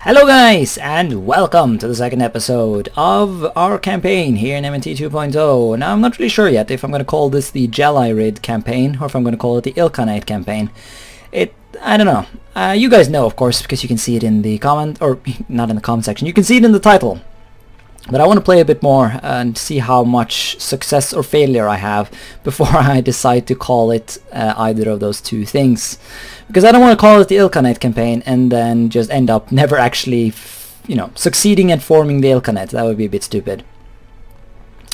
Hello guys, and welcome to the second episode of our campaign here in MNT 2.0. Now I'm not really sure yet if I'm going to call this the Jalayirids campaign or if I'm going to call it the Ilkhanate campaign. I don't know. You guys know, of course, because you can see it in the comment, or not in the comment section, you can see it in the title. But I want to play a bit more and see how much success or failure I have before I decide to call it either of those two things. Because I don't want to call it the Ilkhanate campaign and then just end up never actually, succeeding at forming the Ilkhanate. That would be a bit stupid.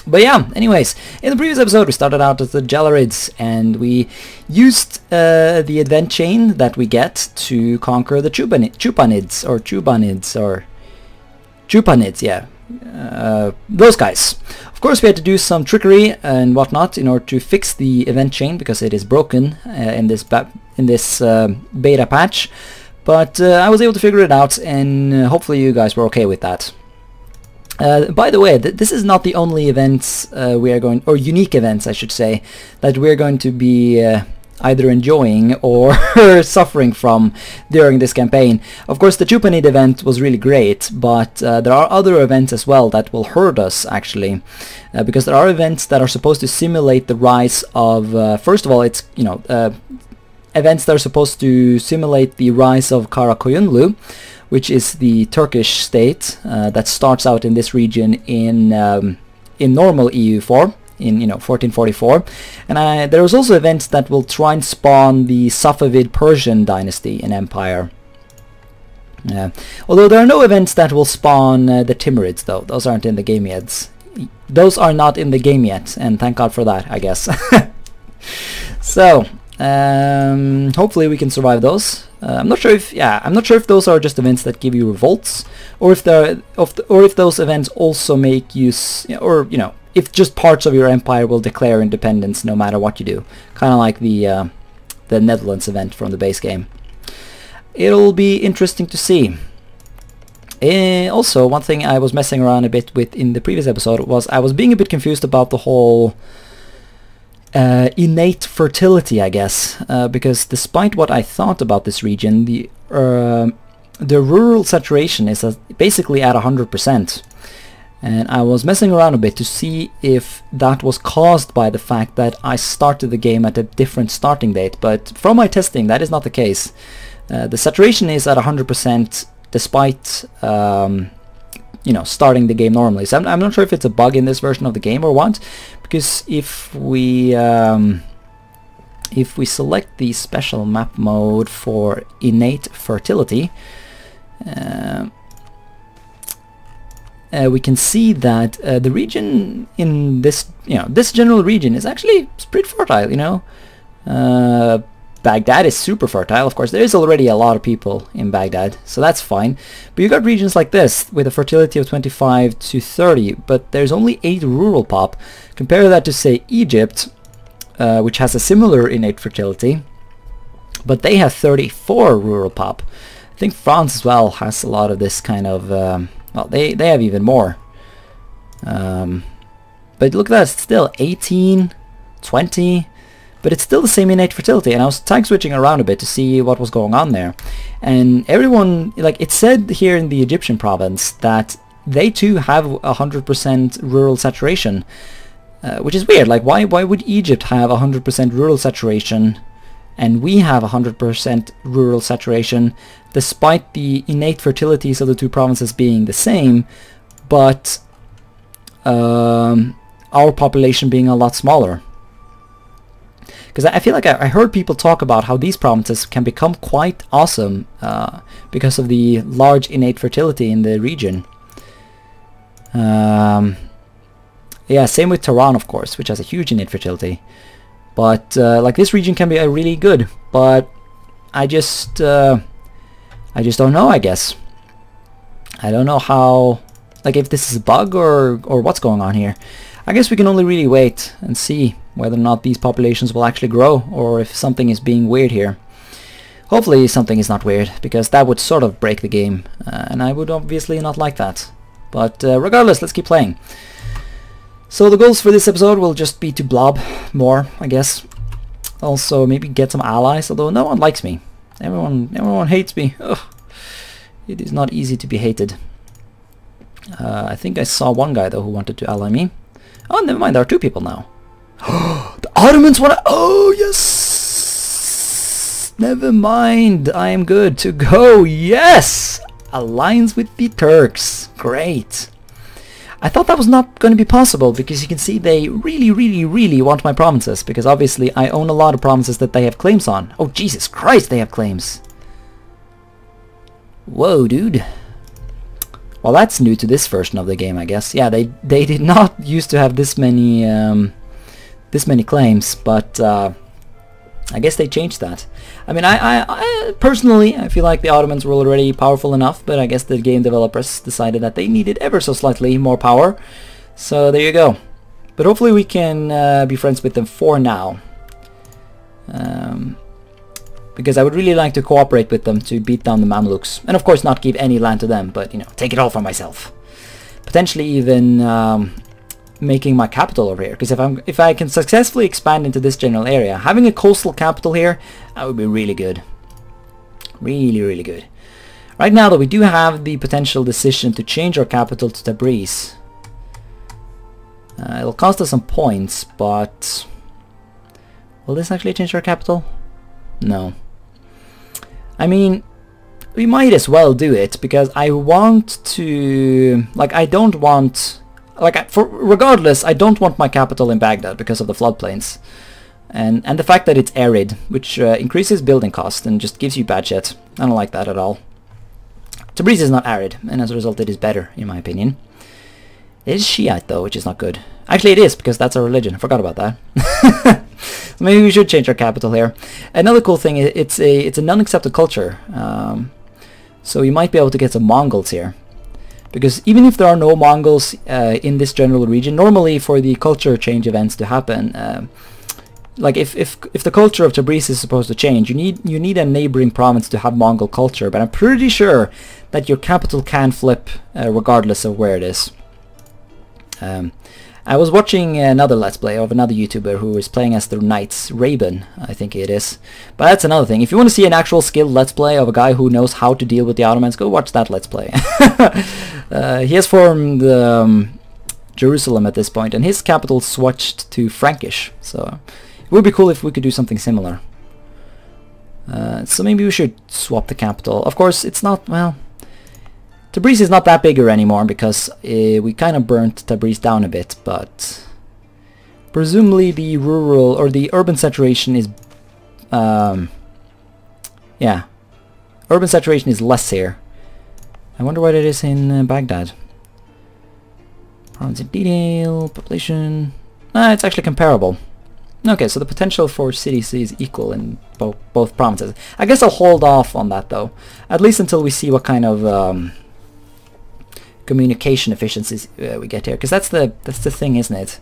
But yeah, anyways, in the previous episode we started out as the Jalayirids and we used the event chain that we get to conquer the Chupanids, yeah. Those guys. Of course we had to do some trickery and whatnot in order to fix the event chain because it is broken in this beta patch, but I was able to figure it out, and hopefully you guys were okay with that. By the way, this is not the only events or unique events I should say, that we're going to be either enjoying or suffering from during this campaign. Of course the Chupanid event was really great, but there are other events as well that will hurt us actually, because there are events that are supposed to simulate the rise of, first of all it's, events that are supposed to simulate the rise of Karakoyunlu, which is the Turkish state that starts out in this region in normal EU4. In 1444, and there was also events that will try and spawn the Safavid Persian dynasty in Empire. Although there are no events that will spawn the Timurids, though. Those aren't in the game yet. Those are not in the game yet, and thank God for that, I guess. So hopefully we can survive those. I'm not sure if those are just events that give you revolts, or if those events also make use, if just parts of your empire will declare independence no matter what you do, kind of like the Netherlands event from the base game. It'll be interesting to see. Also, one thing I was messing around a bit with in the previous episode was I was being a bit confused about the whole innate fertility, I guess, because despite what I thought about this region, the rural saturation is basically at 100%. And I was messing around a bit to see if that was caused by the fact that I started the game at a different starting date, but from my testing that is not the case. The saturation is at 100% despite starting the game normally. So I'm not sure if it's a bug in this version of the game or what, because if we select the special map mode for innate fertility, we can see that the region in this general region is actually pretty fertile. Baghdad is super fertile. Of course there is already a lot of people in Baghdad, so that's fine, but you got regions like this with a fertility of 25 to 30, but there's only 8 rural pop. Compare that to say Egypt, which has a similar innate fertility, but they have 34 rural pop. I think France as well has a lot of this kind of well, they have even more. But look at that, it's still 18, 20, but it's still the same innate fertility. And I was tag switching around a bit to see what was going on there. And everyone, like it said here in the Egyptian province, that they too have 100% rural saturation, which is weird. Like why would Egypt have 100% rural saturation and we have 100% rural saturation, despite the innate fertilities of the two provinces being the same, but our population being a lot smaller? Because I feel like I heard people talk about how these provinces can become quite awesome because of the large innate fertility in the region. Yeah, same with Tehran, of course, which has a huge innate fertility. But like this region can be really good, but I just don't know, I guess. I don't know how, like if this is a bug or what's going on here. I guess we can only really wait and see whether or not these populations will actually grow, or if something is being weird here. Hopefully something is not weird, because that would sort of break the game, and I would obviously not like that. But regardless, let's keep playing. So the goals for this episode will just be to blob more, I guess. Also maybe get some allies, although no one likes me. Everyone hates me. Ugh. It is not easy to be hated. I think I saw one guy though who wanted to ally me. Oh, never mind, there are two people now. The Ottomans want to... Oh, yes! Never mind, I am good to go. Yes! Alliance with the Turks. Great. I thought that was not going to be possible because you can see they really want my provinces, because obviously I own a lot of provinces that they have claims on. Oh, Jesus Christ, they have claims. Whoa, dude. Well, that's new to this version of the game, I guess. Yeah, they did not used to have this many claims, but I guess they changed that. I mean, I personally, I feel like the Ottomans were already powerful enough, but I guess the game developers decided that they needed ever so slightly more power. So there you go. But hopefully we can be friends with them for now. Because I would really like to cooperate with them to beat down the Mamluks. And of course not give any land to them, but, you know, take it all for myself. Potentially even making my capital over here, because if I can successfully expand into this general area, having a coastal capital here, that would be really good. Really good. Right now though, we do have the potential decision to change our capital to Tabriz. It'll cost us some points, but will this actually change our capital? No. I mean, we might as well do it, because I want to... Like, I don't want... Like, regardless, I don't want my capital in Baghdad because of the floodplains. And the fact that it's arid, which increases building cost and just gives you bad shit. I don't like that at all. Tabriz is not arid, and as a result it is better, in my opinion. It is Shiite though, which is not good. Actually it is, because that's our religion. I forgot about that. Maybe we should change our capital here. Another cool thing, it's a non-accepted culture. So you might be able to get some Mongols here. Because even if there are no Mongols in this general region, normally for the culture change events to happen, like if the culture of Tabriz is supposed to change, you need a neighboring province to have Mongol culture. But I'm pretty sure that your capital can flip regardless of where it is. I was watching another Let's Play of another YouTuber who is playing as the Knights, Raben, I think it is. But that's another thing. If you want to see an actual skilled Let's Play of a guy who knows how to deal with the Ottomans, go watch that Let's Play. He has formed Jerusalem at this point, and his capital switched to Frankish. So it would be cool if we could do something similar. So maybe we should swap the capital. Of course, it's not, well... Tabriz is not that bigger anymore because we kind of burnt Tabriz down a bit, but presumably the rural or the urban saturation is yeah, urban saturation is less here. I wonder what it is in Baghdad. Province in detail, population. It's actually comparable. Okay, so the potential for cities is equal in both provinces. I guess I'll hold off on that though, at least until we see what kind of communication efficiencies we get here, because that's the thing, isn't it?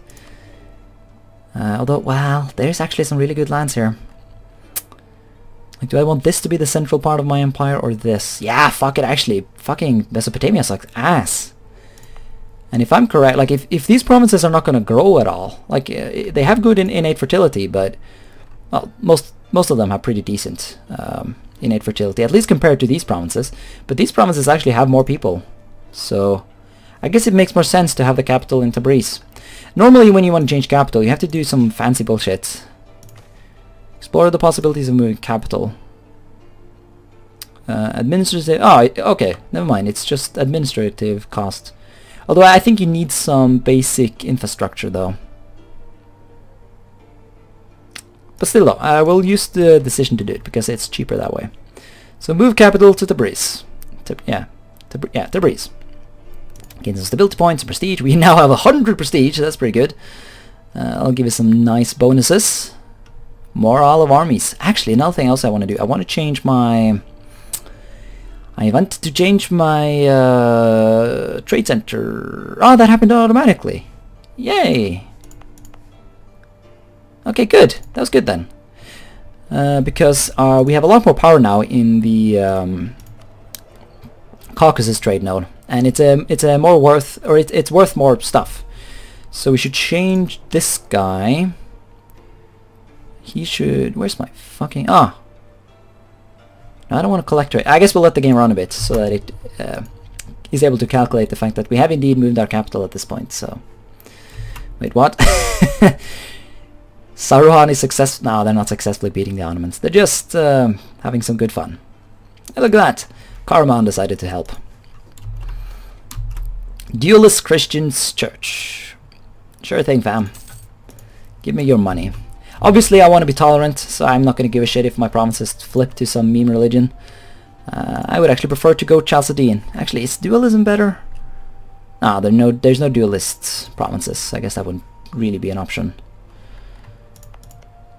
Although, well, there's actually some really good lands here. Like, do I want this to be the central part of my empire or this? Yeah, fuck it, actually. Fucking Mesopotamia sucks ass. And if I'm correct, like, if these provinces are not going to grow at all, like, they have good innate fertility, but, well, most of them have pretty decent innate fertility, at least compared to these provinces. But these provinces actually have more people. So, I guess it makes more sense to have the capital in Tabriz. Normally, when you want to change capital, you have to do some fancy bullshit. Explore the possibilities of moving capital. Administrative... Oh, okay, never mind. It's just administrative cost. Although I think you need some basic infrastructure, though. But still, though, I will use the decision to do it, because it's cheaper that way. So, move capital to Tabriz. Tabriz. Gain some stability points and prestige. We now have 100 prestige, so that's pretty good. I'll give you some nice bonuses. More olive armies. Actually, another thing else I want to do. I want to change my... trade center. Oh, that happened automatically. Yay! Okay, good. That was good then. Because we have a lot more power now in the Caucasus trade node, and it's more worth, or it's worth more stuff. So we should change this guy. He should... Where's my fucking... Ah! No, I don't want to collect trade. I guess we'll let the game run a bit so that it is able to calculate the fact that we have indeed moved our capital at this point. So, wait, what? Saruhan is successful. No, they're not successfully beating the Ottomans. They're just having some good fun. Hey, look at that. Karaman decided to help. Duelist Christians Church. Sure thing, fam. Give me your money. Obviously, I want to be tolerant, so I'm not going to give a shit if my provinces flip to some meme religion. I would actually prefer to go Chalcedene. Actually, is dualism better? Ah, there's no dualist provinces. I guess that wouldn't really be an option.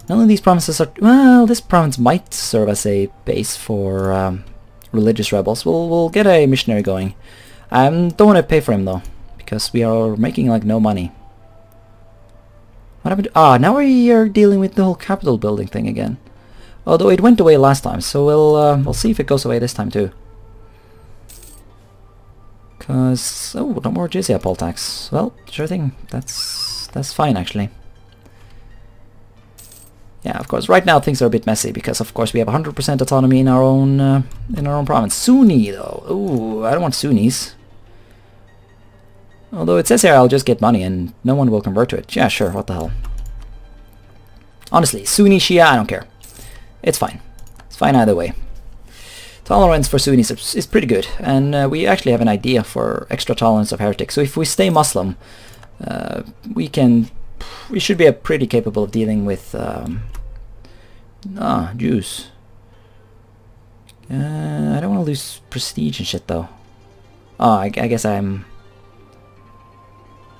None of these provinces are... Well, this province might serve as a base for religious rebels. We'll get a missionary going. I don't want to pay for him, though, because we are making, like, no money. What happened? Ah, now we are dealing with the whole capital building thing again. Although it went away last time, so we'll see if it goes away this time, too. Cause... Oh, no more jizya poll tax. Well, sure thing. That's fine, actually. Yeah, of course. Right now things are a bit messy because, of course, we have 100% autonomy in our own province. Sunni, though. Ooh, I don't want Sunnis. Although it says here I'll just get money and no one will convert to it. Yeah, sure. What the hell? Honestly, Sunni, Shia, I don't care. It's fine. It's fine either way. Tolerance for Sunnis is pretty good, and we actually have an idea for extra tolerance of heretics. So if we stay Muslim, we should be pretty capable of dealing with Jews. I don't want to lose prestige and shit, though. Oh, I guess I'm...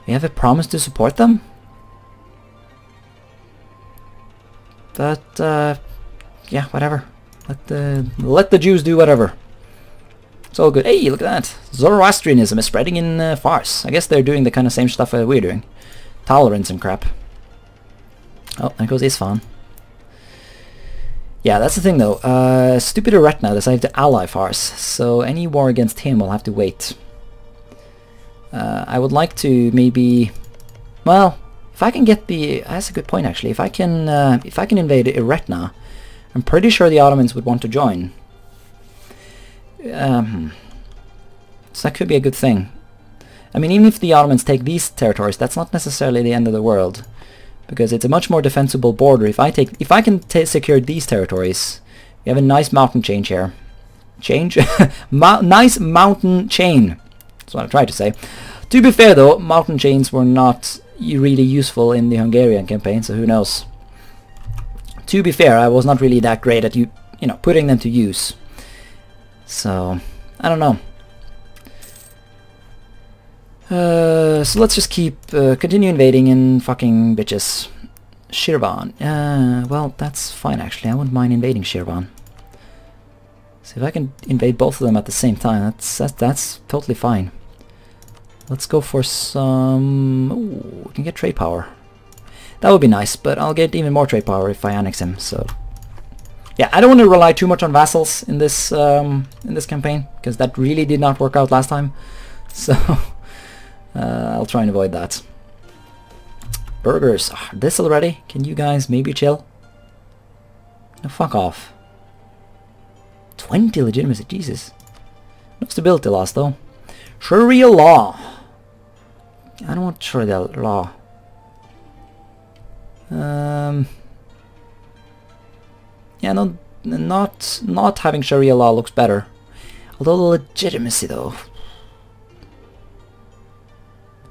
We have a promise to support them? But, yeah, whatever. Let the Jews do whatever. It's all good. Hey, look at that. Zoroastrianism is spreading in Fars. I guess they're doing the kind of same stuff that we're doing. Tolerance and crap. Oh, there goes Isfahan. Yeah, that's the thing though. Stupid Eretna decided to ally Fars, so any war against him will have to wait. I would like to maybe... Well, if I can get the... That's a good point actually. If I can invade Eretna, I'm pretty sure the Ottomans would want to join. So that could be a good thing. I mean, even if the Ottomans take these territories, that's not necessarily the end of the world, because it's a much more defensible border. If I can secure these territories, we have a nice mountain chain here. Nice mountain chain. That's what I tried to say. To be fair, though, mountain chains were not really useful in the Hungarian campaign, so who knows? To be fair, I was not really that great at putting them to use. So I don't know. So let's just continue invading and fucking bitches. Shirvan. Well, that's fine actually. I wouldn't mind invading Shirvan. So if I can invade both of them at the same time, that's totally fine. Let's go for some... Ooh, we can get trade power. That would be nice, but I'll get even more trade power if I annex him, so... Yeah, I don't want to rely too much on vassals in this campaign, because that really did not work out last time. So... I'll try and avoid that. Burgers. Oh, this already? Can you guys maybe chill? No, fuck off. 20 legitimacy, Jesus. No stability loss though. Sharia law. I don't want Sharia law. Yeah, no, not having Sharia law looks better. Although the legitimacy though.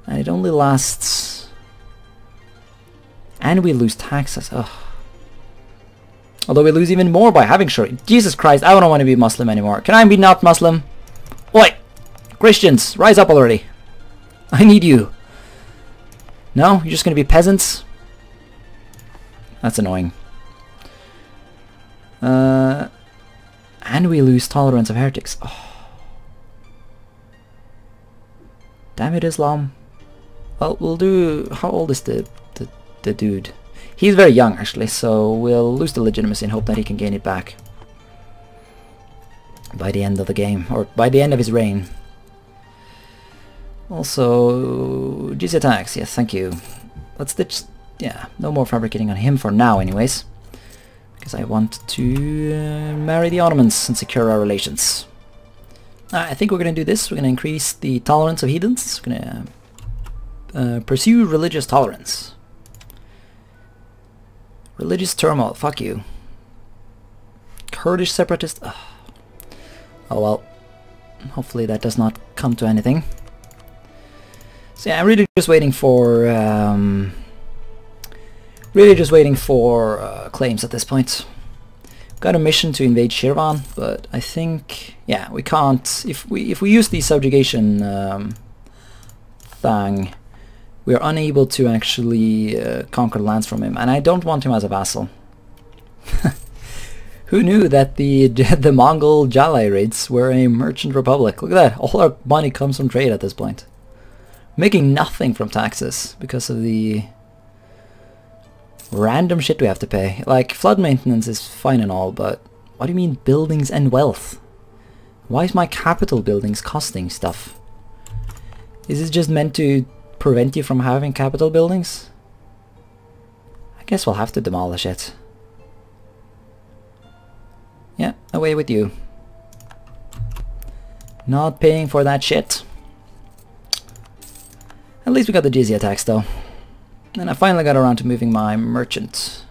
And it only lasts... And we lose taxes. Ugh. Although we lose even more by having Sharia. Jesus Christ, I don't want to be Muslim anymore. Can I be not Muslim? Oi! Christians, rise up already. I need you. No? You're just going to be peasants? That's annoying. And we lose tolerance of heretics. Oh. Damn it, Islam. Well, we'll do... How old is the dude? He's very young, actually, so we'll lose the legitimacy and hope that he can gain it back by the end of the game, or by the end of his reign. Also, jizya tax, yes, thank you. Let's ditch... Yeah, no more fabricating on him for now, anyways. because I want to marry the Ottomans and secure our relations. I think we're going to do this. We're going to increase the tolerance of heathens. We're going to pursue religious tolerance. Religious turmoil, fuck you. Kurdish separatist. Ugh. Oh well. Hopefully that does not come to anything. So yeah, I'm really just waiting for claims at this point. Got a mission to invade Shirvan, but I think, yeah, we can't. If we use the subjugation thing, we are unable to actually conquer lands from him, and I don't want him as a vassal. Who knew that the Mongol Jalayirids were a merchant republic? Look at that, all our money comes from trade at this point. Making nothing from taxes because of the random shit we have to pay. Like, flood maintenance is fine and all, but what do you mean buildings and wealth? Why is my capital buildings costing stuff? Is it just meant to prevent you from having capital buildings? I guess we'll have to demolish it. Yeah, away with you. Not paying for that shit. At least we got the jizya tax though. And I finally got around to moving my merchant.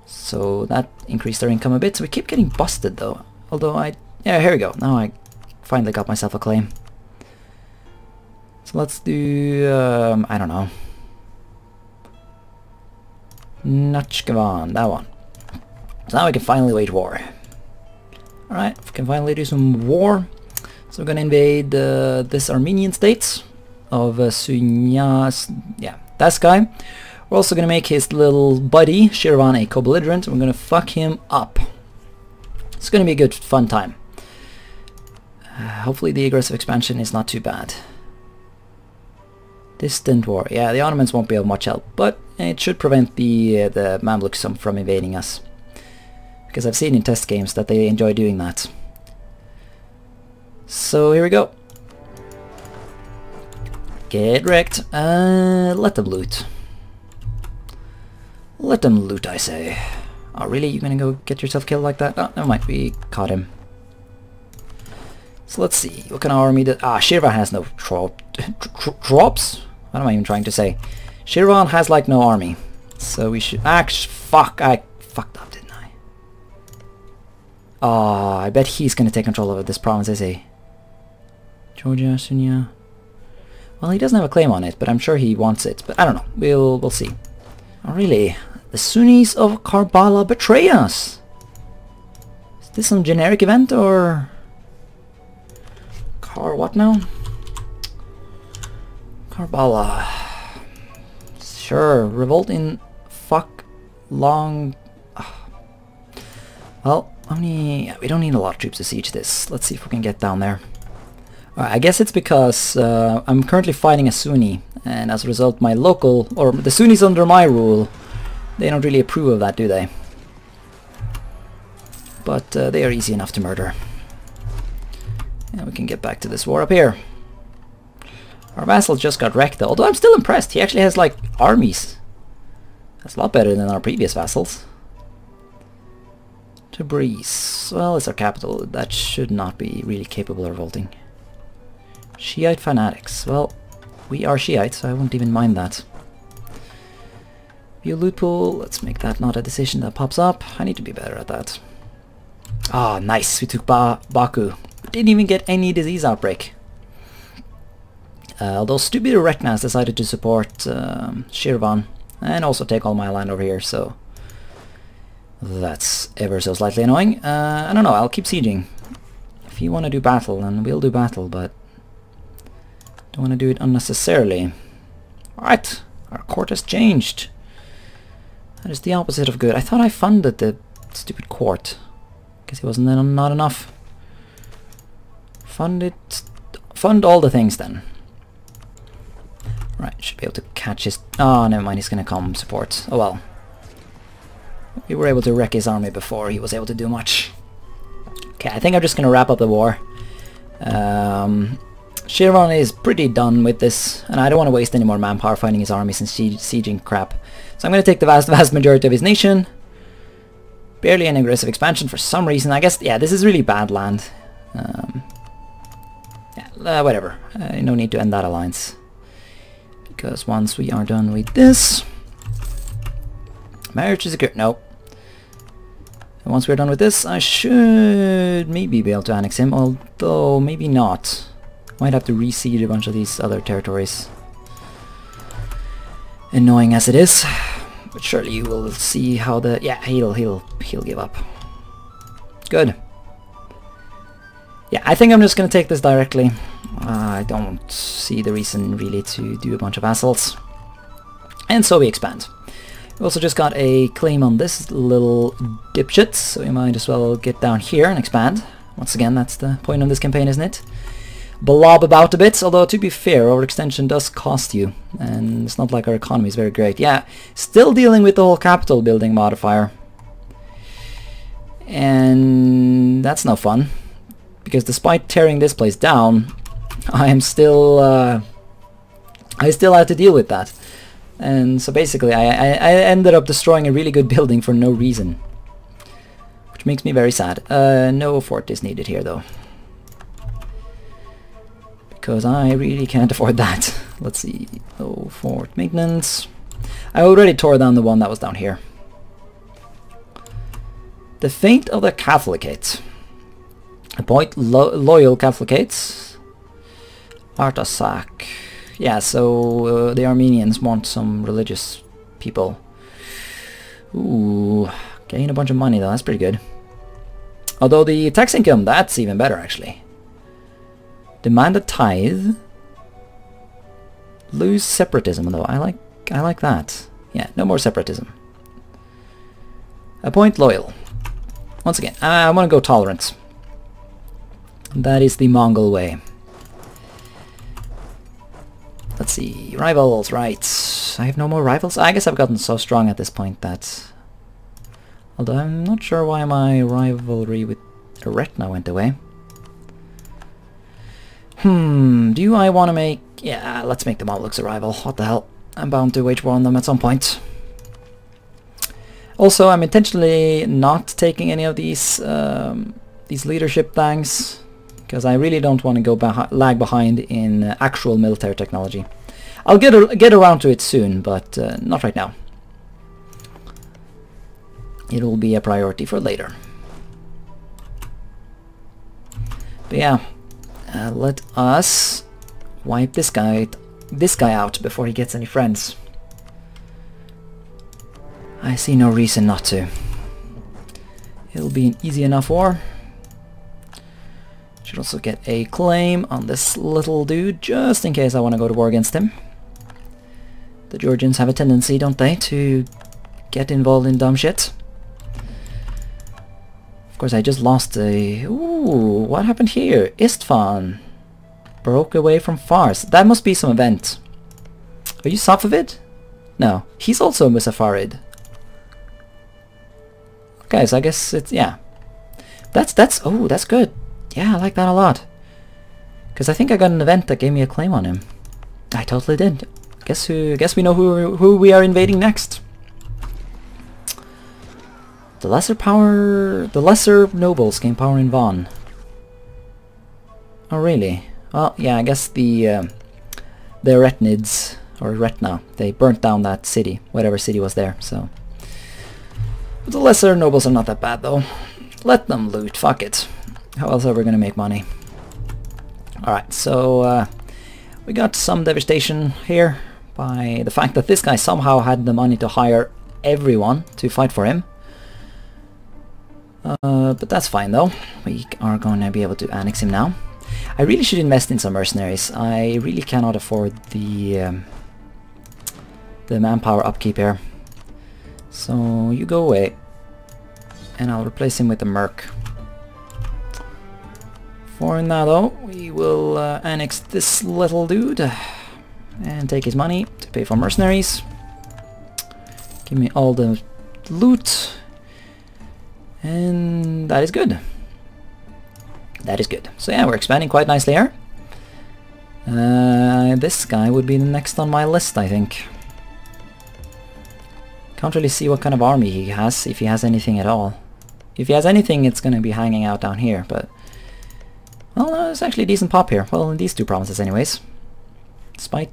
So that increased our income a bit. So we keep getting busted though. Although yeah, here we go. Now I finally got myself a claim. So let's do, I don't know. Nachkavan, that one. So now we can finally wage war. Alright, we can finally do some war. So we're gonna invade this Armenian state of Sunya, yeah, this guy. We're also gonna make his little buddy Shirvan a co-belligerent. We're gonna fuck him up. It's gonna be a good fun time. Hopefully the aggressive expansion is not too bad. Distant war. Yeah, the Ottomans won't be of much help, but it should prevent the Mamluks from invading us. Because I've seen in test games that they enjoy doing that. So here we go. Get wrecked. Let them loot. Let them loot, I say. Oh really? You're gonna go get yourself killed like that? Oh, never mind. We caught him. So let's see. What kind of army does... Ah, Shirvan has no troops? What am I even trying to say? Shirvan has like no army. So we should... Fuck, I fucked up, didn't I? Ah, I bet he's gonna take control over this province, is he? Georgia, Sunya... Well, he doesn't have a claim on it, but I'm sure he wants it. But I don't know. We'll see. Oh, really? The Sunnis of Karbala betray us! Is this some generic event, or... what now? Karbala. Sure, revolt in fuck long... Well, how many... we don't need a lot of troops to siege this. Let's see if we can get down there. I guess it's because I'm currently fighting a Sunni, and as a result my local, or the Sunnis under my rule, they don't really approve of that, do they? But they are easy enough to murder. And we can get back to this war up here. Our vassal just got wrecked though, although I'm still impressed. He actually has like armies. That's a lot better than our previous vassals. Tabriz. Well, it's our capital. That should not be really capable of revolting. Shiite fanatics. Well, we are Shiite, so I won't even mind that. View loot pool. Let's make that not a decision that pops up. I need to be better at that. Ah, nice. We took Baku. We didn't even get any disease outbreak. Although stupid Reknas decided to support Shirvan and also take all my land over here, so that's ever so slightly annoying. I don't know, I'll keep sieging. If you want to do battle, then we'll do battle, but don't want to do it unnecessarily. Alright, our court has changed. That is the opposite of good. I thought I funded the stupid court. Guess it wasn't not enough. Fund all the things then. Right, should be able to catch his... Oh, never mind, he's gonna come support. Oh well. We were able to wreck his army before he was able to do much. Okay, I think I'm just gonna wrap up the war. Shirvan is pretty done with this, and I don't want to waste any more manpower fighting his armies and sieging crap. So I'm gonna take the vast majority of his nation. Barely any aggressive expansion for some reason. I guess, yeah, this is really bad land. Yeah, whatever. No need to end that alliance. Because once we are done with this... Marriage is secure. No. And once we're done with this, I should maybe be able to annex him, although maybe not. Might have to reseed a bunch of these other territories. Annoying as it is. But surely you will see how the... Yeah, he'll give up. Good. Yeah, I think I'm just gonna take this directly. I don't see the reason really to do a bunch of vassals. And so we expand. We also just got a claim on this little dipshit, so we might as well get down here and expand. Once again, that's the point of this campaign, isn't it? Blob about a bit, although to be fair, overextension does cost you, and it's not like our economy is very great. Yeah, still dealing with the whole capital building modifier. And that's no fun, because despite tearing this place down, I am still... I still have to deal with that. And so basically I ended up destroying a really good building for no reason. Which makes me very sad. No fort is needed here though. Because I really can't afford that. Let's see. No fort maintenance. I already tore down the one that was down here. The fate of the Catholicate. Appoint loyal Catholicates. Artasak. Yeah, so the Armenians want some religious people. Ooh, gain a bunch of money though, that's pretty good. Although the tax income, that's even better actually. Demand a tithe. Lose separatism though, I like that. Yeah, no more separatism. Appoint loyal. Once again, I want to go tolerant. That is the Mongol way. Let's see, rivals, right. I have no more rivals? I guess I've gotten so strong at this point that... Although I'm not sure why my rivalry with Eretna went away. Do I want to make... Yeah, let's make the Mamluks a rival. What the hell? I'm bound to wage war on them at some point. Also, I'm intentionally not taking any of these leadership things. Because I really don't want to go lag behind in actual military technology. I'll get around to it soon, but not right now. It'll be a priority for later. But yeah, let us wipe this guy out before he gets any friends. I see no reason not to. It'll be an easy enough war. Should also get a claim on this little dude, just in case I want to go to war against him. The Georgians have a tendency, don't they, to get involved in dumb shit. Of course, I just lost a... Ooh, what happened here? Istvan broke away from Fars. That must be some event. Are you Safavid? No, he's also a Musafarid. Okay, so I guess it's... yeah. Oh, that's good. Yeah, I like that a lot. Because I think I got an event that gave me a claim on him. I totally did. Guess we know who we are invading next. The lesser nobles gain power in Van. Oh really? Well, yeah, I guess the Retnids, or Retna, they burnt down that city, whatever city was there, so. But the lesser nobles are not that bad though. Let them loot, fuck it. How else are we gonna make money? Alright, so we got some devastation here by the fact that this guy somehow had the money to hire everyone to fight for him. But that's fine though. We are going to be able to annex him now. I really should invest in some mercenaries. I really cannot afford the manpower upkeep here. So you go away. And I'll replace him with a merc. For now though, we will annex this little dude and take his money to pay for mercenaries. Give me all the loot. And that is good. That is good. So yeah, we're expanding quite nicely here. This guy would be the next on my list, I think. Can't really see what kind of army he has, if he has anything at all. If he has anything, it's going to be hanging out down here, but... Well, it's actually a decent pop here. Well, in these two provinces anyways. Despite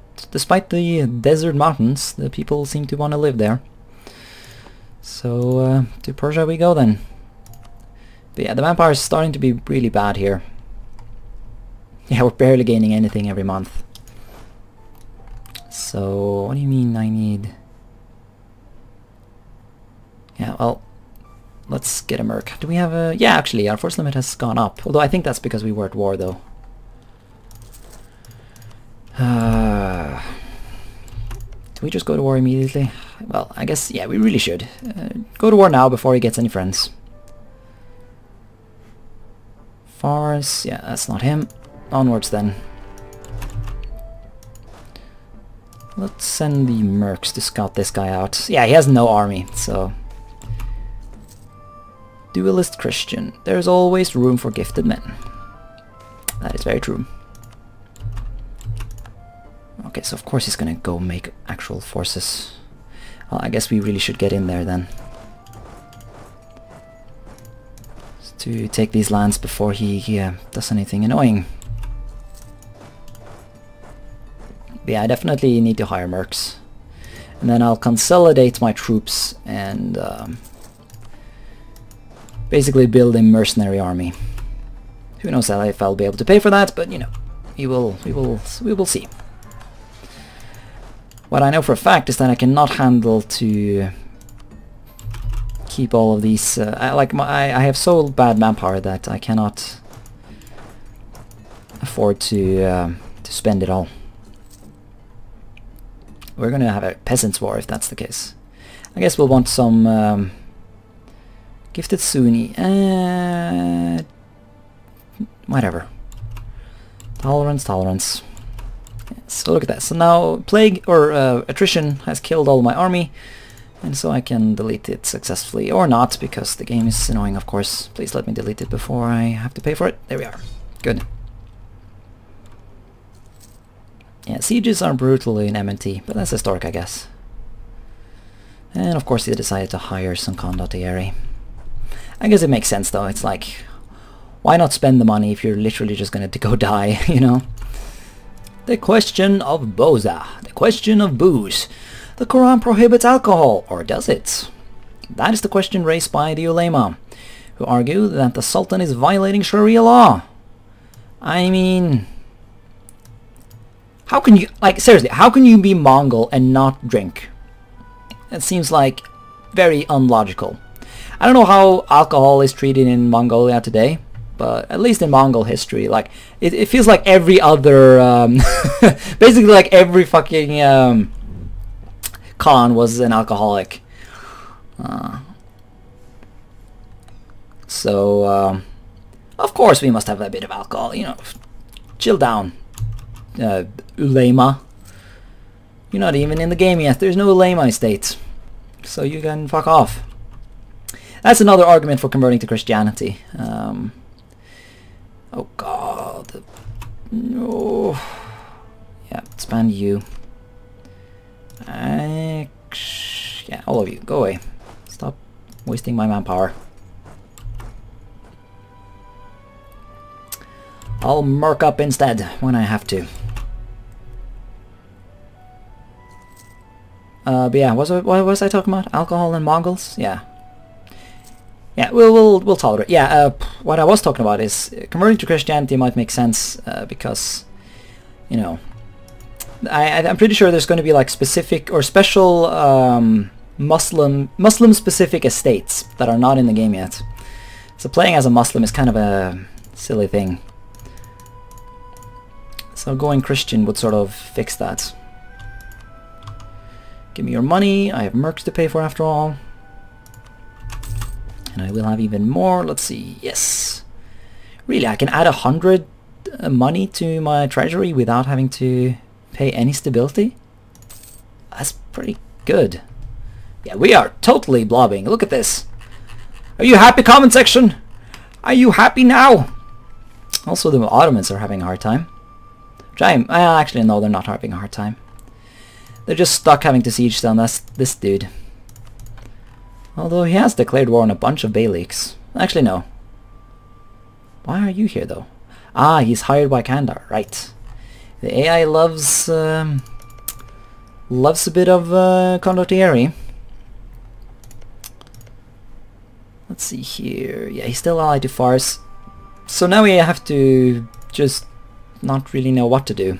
the desert mountains, the people seem to want to live there. So, to Persia we go then. But yeah, the manpower is starting to be really bad here. Yeah, we're barely gaining anything every month. So, what do you mean I need... Yeah, well, let's get a merc. Do we have a... Yeah, actually, our force limit has gone up. Although I think that's because we were at war, though. Do we just go to war immediately? Well, I guess, yeah, we really should. Go to war now before he gets any friends. Fars, yeah, that's not him. Onwards then. Let's send the mercs to scout this guy out. Yeah, he has no army, so... Duelist Christian. There's always room for gifted men. That is very true. Okay, so of course he's gonna go make actual forces. Well, I guess we really should get in there then. To take these lands before he does anything annoying. But yeah, I definitely need to hire mercs. And then I'll consolidate my troops and basically build a mercenary army. Who knows if I'll be able to pay for that, but you know, we will see. What I know for a fact is that I cannot handle to keep all of these. I have so bad manpower that I cannot afford to spend it all. We're gonna have a peasants' war if that's the case. I guess we'll want some gifted Sunni. Whatever. Tolerance. So look at that. So now plague or attrition has killed all my army, and so I can delete it successfully, or not, because the game is annoying, of course. Please let me delete it before I have to pay for it. There we are. Good. Yeah, sieges are brutal in MNT, but that's historic, I guess. And of course they decided to hire some condottieri. I guess it makes sense though. It's like, why not spend the money if you're literally just gonna go die, you know? The question of boza, the question of booze. The Quran prohibits alcohol, or does it? That is the question raised by the ulema, who argue that the Sultan is violating Sharia law. I mean, how can you, like, seriously, how can you be Mongol and not drink? It seems like very unlogical. I don't know how alcohol is treated in Mongolia today, but at least in Mongol history, like, it feels like every other, basically like every fucking Khan was an alcoholic. So, of course we must have a bit of alcohol, you know. Chill down, ulema. You're not even in the game yet. There's no ulema state, so you can fuck off. That's another argument for converting to Christianity. Oh god. No. Yeah, expand you. Yeah, all of you, go away. Stop wasting my manpower. I'll merc up instead when I have to. But yeah, what was I talking about? Alcohol and Mongols? Yeah. Yeah, we'll tolerate. Yeah, what I was talking about is converting to Christianity might make sense because, you know, I'm pretty sure there's going to be like specific or special Muslim specific estates that are not in the game yet. So playing as a Muslim is kind of a silly thing. So going Christian would sort of fix that. Give me your money. I have mercs to pay for after all. And I will have even more. Let's see. Yes. Really, I can add 100 money to my treasury without having to pay any stability? That's pretty good. Yeah, we are totally blobbing. Look at this. Are you happy, comment section? Are you happy now? Also, the Ottomans are having a hard time. Which actually, no, they're not having a hard time. They're just stuck having to siege down this dude. Although he has declared war on a bunch of Beyliks. Actually, no. Why are you here, though? Ah, he's hired by Kandar, right. The AI loves loves a bit of condottieri. Let's see here. Yeah, he's still allied to Fars. So now we have to just not really know what to do.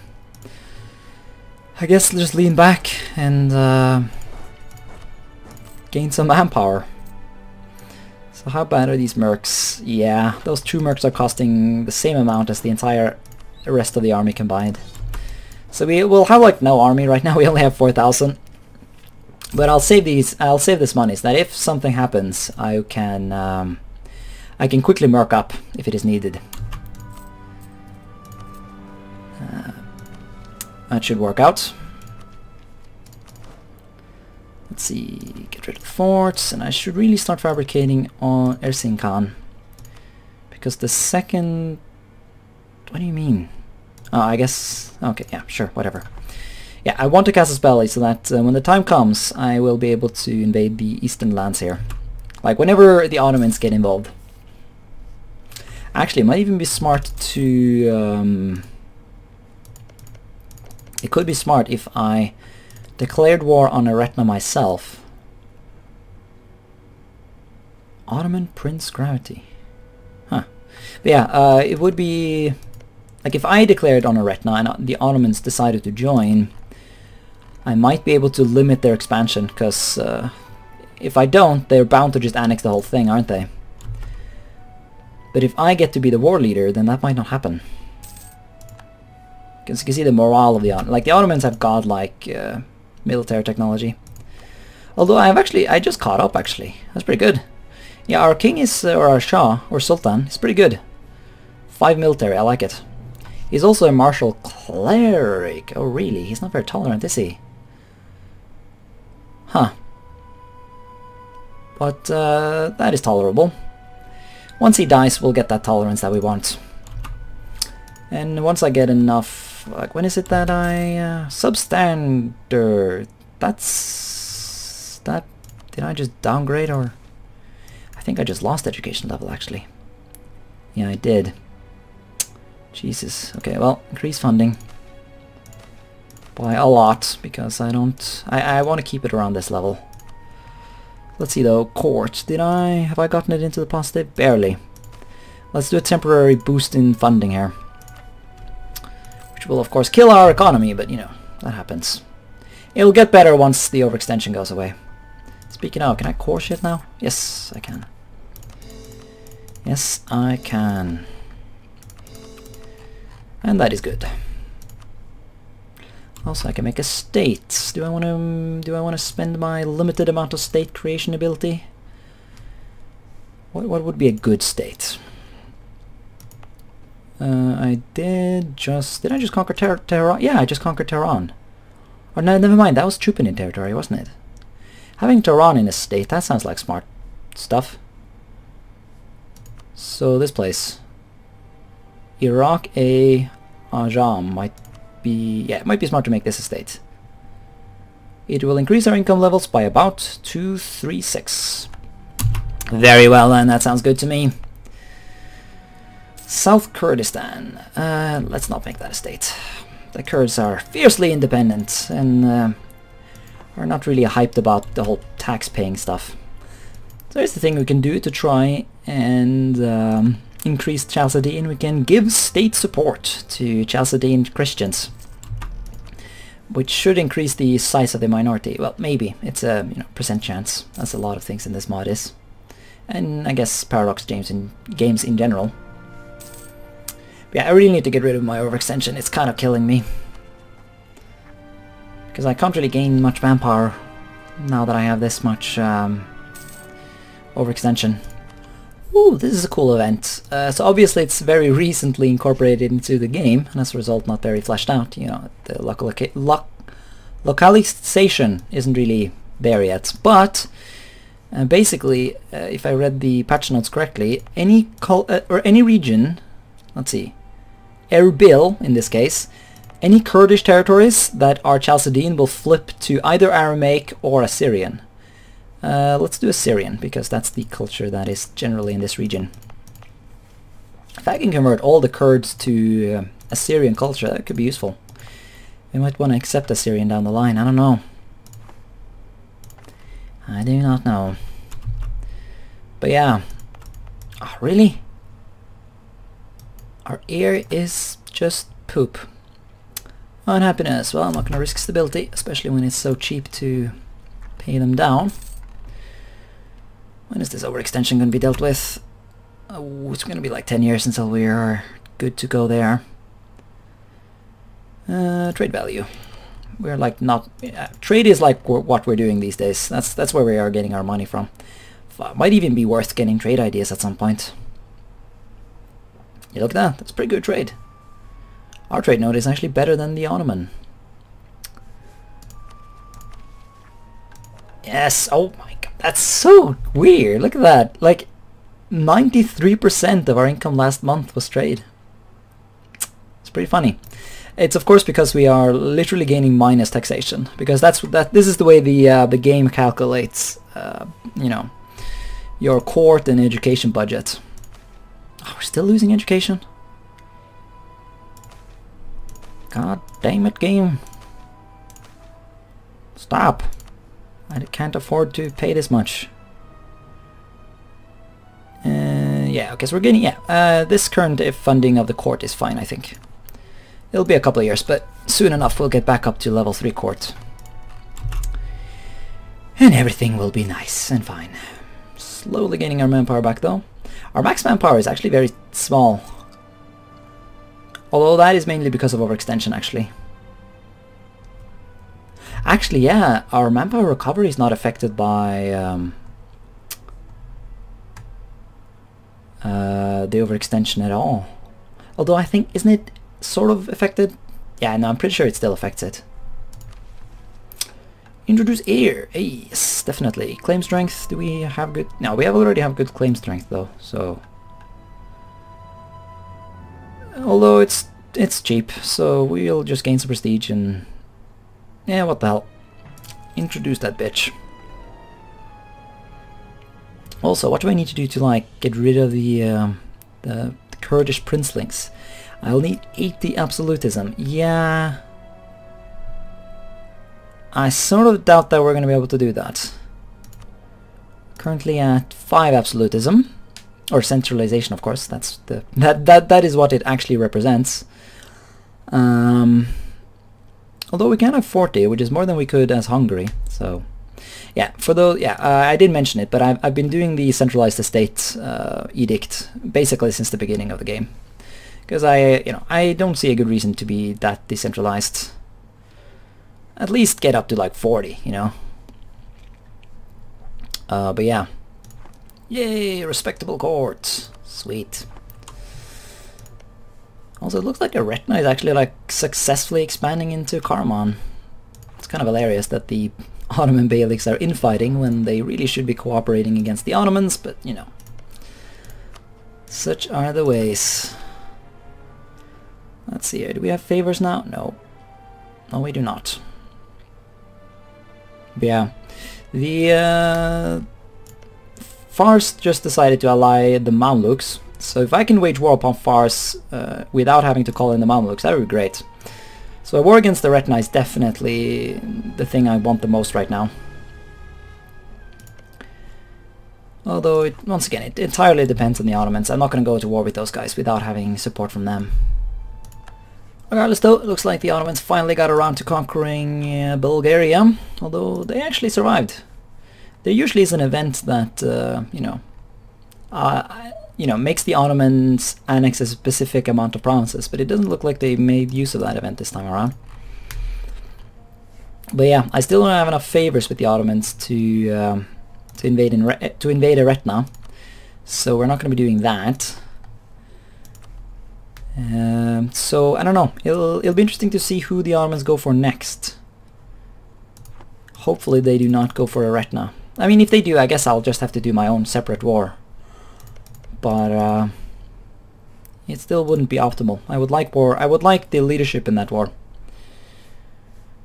I guess just lean back and gain some manpower. So how bad are these mercs? Yeah, those 2 mercs are costing the same amount as the entire rest of the army combined. So we will have like no army right now. We only have 4,000. But I'll save this money so that if something happens, I can quickly merc up if it is needed. That should work out. Let's see, get rid of the forts, and I should really start fabricating on Erzincan. Because the second... What do you mean? Oh, I guess... Okay, yeah, sure, whatever. Yeah, I want to cast a spell so that when the time comes, I will be able to invade the eastern lands here. Like, whenever the Ottomans get involved. Actually, it might even be smart to... It could be smart if I declared war on Eretna myself. Ottoman Prince Gravity. Huh. But yeah, it would be... Like, if I declared on Eretna and the Ottomans decided to join, I might be able to limit their expansion, because if I don't, they're bound to just annex the whole thing, aren't they? But if I get to be the war leader, then that might not happen. Because you can see the morale of the Ottomans. Like, the Ottomans have godlike military technology. Although I just caught up, actually. That's pretty good. Yeah, our king is, or our Shah, or Sultan, is pretty good. 5 military, I like it. He's also a martial cleric. Oh, really? He's not very tolerant, is he? Huh. But that is tolerable. Once he dies, we'll get that tolerance that we want. And once I get enough... Like, when is it that I... substandard... That's... That... Did I just downgrade, or... I think I just lost education level, actually. Yeah, I did. Jesus. Okay, well, increase funding. By a lot, because I don't... I want to keep it around this level. Let's see though, court. Have I gotten it into the positive? Barely. Let's do a temporary boost in funding here. Which will of course kill our economy, but you know, that happens. It'll get better once the overextension goes away. Speaking of, can I core shit now? Yes, I can. Yes, I can. And that is good. Also, I can make a state. Do I want to spend my limited amount of state creation ability? What would be a good state? I did I just conquer Tehran? Yeah, I just conquered Tehran. Or no, never mind. That was Chupanin territory, wasn't it? Having Tehran in a state, that sounds like smart stuff. So this place, Iraq A Ajam might be, yeah, it might be smart to make this a state. It will increase our income levels by about 236. Very well then, that sounds good to me. South Kurdistan. Let's not make that a state. The Kurds are fiercely independent and are not really hyped about the whole tax-paying stuff. So here's the thing we can do to try and increase Chalcedene. We can give state support to Chalcedene Christians, which should increase the size of the minority. Well, maybe. It's a percent chance, as a lot of things in this mod is. And I guess Paradox games in general. But yeah, I really need to get rid of my overextension. It's kind of killing me. Because I can't really gain much manpower now that I have this much overextension. Ooh, this is a cool event. So obviously it's very recently incorporated into the game, and as a result not very fleshed out. You know, the localization isn't really there yet. But basically, if I read the patch notes correctly, any region, let's see, Erbil in this case, any Kurdish territories that are Chalcedene will flip to either Aramaic or Assyrian. Let's do Assyrian, because that's the culture that is generally in this region. If I can convert all the Kurds to Assyrian culture, that could be useful. We might want to accept Assyrian down the line, I don't know. I do not know. But yeah. Oh, really? Our heir is just poop. Unhappiness. Well, I'm not going to risk stability, especially when it's so cheap to pay them down. When is this overextension going to be dealt with? Oh, it's going to be like 10 years until we are good to go there. Trade value. We're like not... trade is like what we're doing these days. That's where we are getting our money from. Might even be worth getting trade ideas at some point. You look at that. That's pretty good trade. Our trade node is actually better than the Ottoman. Yes. Oh my god. That's so weird. Look at that. Like 93% of our income last month was trade. It's pretty funny. It's of course because we are literally gaining minus taxation, because this is the way the game calculates you know, your court and education budget. Oh, we're still losing education? God damn it, game. Stop. I can't afford to pay this much. Yeah, okay, so we're getting, yeah, this current funding of the court is fine, I think. It'll be a couple of years, but soon enough we'll get back up to level 3 court. And everything will be nice and fine. Slowly gaining our manpower back though. Our max manpower is actually very small. Although that is mainly because of overextension actually. Actually, yeah, our manpower recovery is not affected by the overextension at all. Although I think, isn't it sort of affected? Yeah, no, I'm pretty sure it still affects it. Introduce air. Hey, yes, definitely. Claim strength. Do we have good? No, we already have good claim strength though. So, although it's cheap, so we'll just gain some prestige and yeah, what the hell? Introduce that bitch. Also, what do I need to do to like get rid of the Kurdish princelings? I'll need 80 absolutism. Yeah. I sort of doubt that we're going to be able to do that. Currently at 5 absolutism, or centralization, of course. That's the that is what it actually represents. Although we can have 40, which is more than we could as Hungary. So, yeah. For those, yeah, I did mention it, but I've been doing the centralized estate edict basically since the beginning of the game, because I don't see a good reason to be that decentralized. At least get up to like 40, you know. But yeah. Yay, respectable court. Sweet. Also, it looks like Eretna is actually like successfully expanding into Karaman. It's kind of hilarious that the Ottoman Beyliks are infighting when they really should be cooperating against the Ottomans, but you know. Such are the ways. Let's see here. Do we have favors now? No. No, we do not. But yeah, the Fars just decided to ally the Mamluks, so if I can wage war upon Fars without having to call in the Mamluks, that would be great. So a war against the Retna is definitely the thing I want the most right now. Although, once again, it entirely depends on the Ottomans. I'm not going to go to war with those guys without having support from them. Regardless though, it looks like the Ottomans finally got around to conquering Bulgaria, although they actually survived. There usually is an event that, makes the Ottomans annex a specific amount of provinces, but it doesn't look like they made use of that event this time around. But yeah, I still don't have enough favors with the Ottomans to invade Eretna, so we're not going to be doing that. So I don't know. It'll be interesting to see who the Ottomans go for next. Hopefully they do not go for Eretna. I mean, if they do, I guess I'll just have to do my own separate war. But it still wouldn't be optimal. I would like war. I would like the leadership in that war.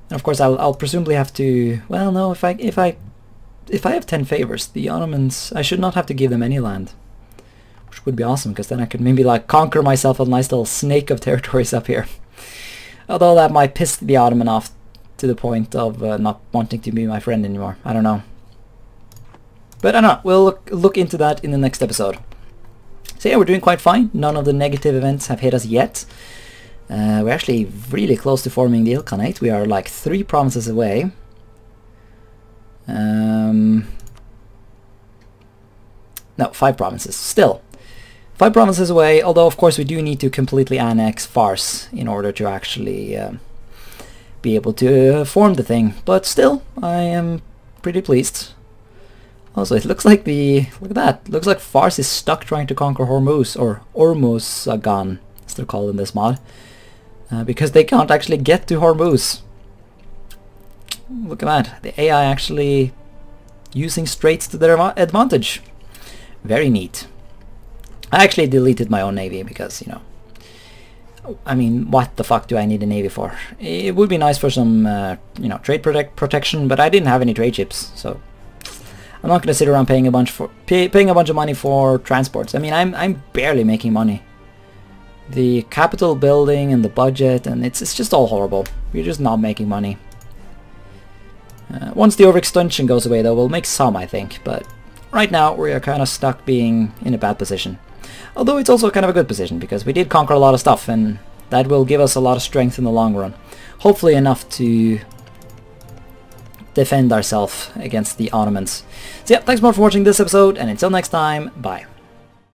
And of course, I'll presumably have to. Well, no. If I if I have 10 favors, the Ottomans, I should not have to give them any land. Which would be awesome, because then I could maybe like conquer myself a nice little snake of territories up here. Although that might piss the Ottoman off to the point of not wanting to be my friend anymore. I don't know. But I don't know, we'll look into that in the next episode. So yeah, we're doing quite fine. None of the negative events have hit us yet. We're actually really close to forming the Ilkhanate. We are like 3 provinces away. No, 5 provinces. Still, 5 provinces away, although of course we do need to completely annex Fars in order to actually be able to form the thing. But still, I am pretty pleased. Also, it looks like look at that, looks like Fars is stuck trying to conquer Hormuz, or Ormuzgan, as they're called in this mod, because they can't actually get to Hormuz. Look at that, the AI actually using straits to their advantage. Very neat. I actually deleted my own navy because, you know, I mean, what the fuck do I need a navy for? It would be nice for some, you know, trade protection, but I didn't have any trade ships, so I'm not going to sit around paying a bunch of money for transports. I mean, I'm barely making money. The capital building and the budget, and it's just all horrible. We're just not making money. Once the overextension goes away, though, we'll make some, I think. But right now, we are kind of stuck being in a bad position. Although it's also kind of a good position, because we did conquer a lot of stuff, and that will give us a lot of strength in the long run. Hopefully enough to defend ourselves against the Ottomans. So yeah, thanks more for watching this episode, and until next time, bye.